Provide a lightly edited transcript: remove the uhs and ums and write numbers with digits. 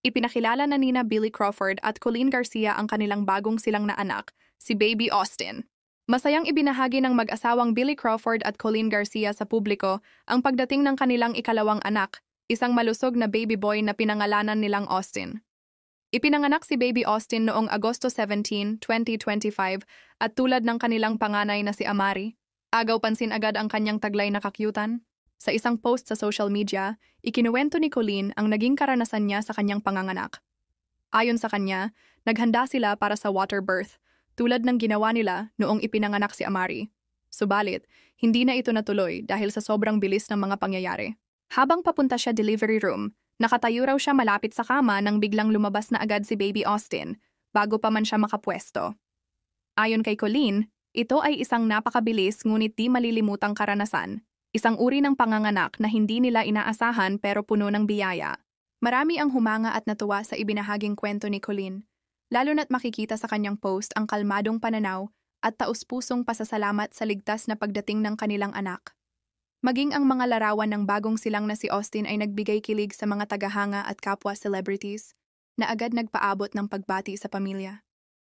Ipinakilala na nina Billy Crawford at Colleen Garcia ang kanilang bagong silang na anak, si Baby Austin. Masayang ibinahagi ng mag-asawang Billy Crawford at Colleen Garcia sa publiko ang pagdating ng kanilang ikalawang anak, isang malusog na baby boy na pinangalanan nilang Austin. Ipinanganak si Baby Austin noong Agosto 17, 2025 at tulad ng kanilang panganay na si Amari, agaw pansin agad ang kanyang taglay na kakyutan. Sa isang post sa social media, ikinuwento ni Colleen ang naging karanasan niya sa kanyang panganganak. Ayon sa kanya, naghanda sila para sa water birth, tulad ng ginawa nila noong ipinanganak si Amari. Subalit, hindi na ito natuloy dahil sa sobrang bilis ng mga pangyayari. Habang papunta siya delivery room, nakatayo raw siya malapit sa kama nang biglang lumabas na agad si Baby Austin, bago pa man siya makapwesto. Ayon kay Colleen, ito ay isang napakabilis ngunit di malilimutang karanasan. Isang uri ng panganganak na hindi nila inaasahan pero puno ng biyaya. Marami ang humanga at natuwa sa ibinahaging kwento ni Colleen, lalo na't makikita sa kanyang post ang kalmadong pananaw at taus-pusong pasasalamat sa ligtas na pagdating ng kanilang anak. Maging ang mga larawan ng bagong silang na si Austin ay nagbigay kilig sa mga tagahanga at kapwa celebrities na agad nagpaabot ng pagbati sa pamilya.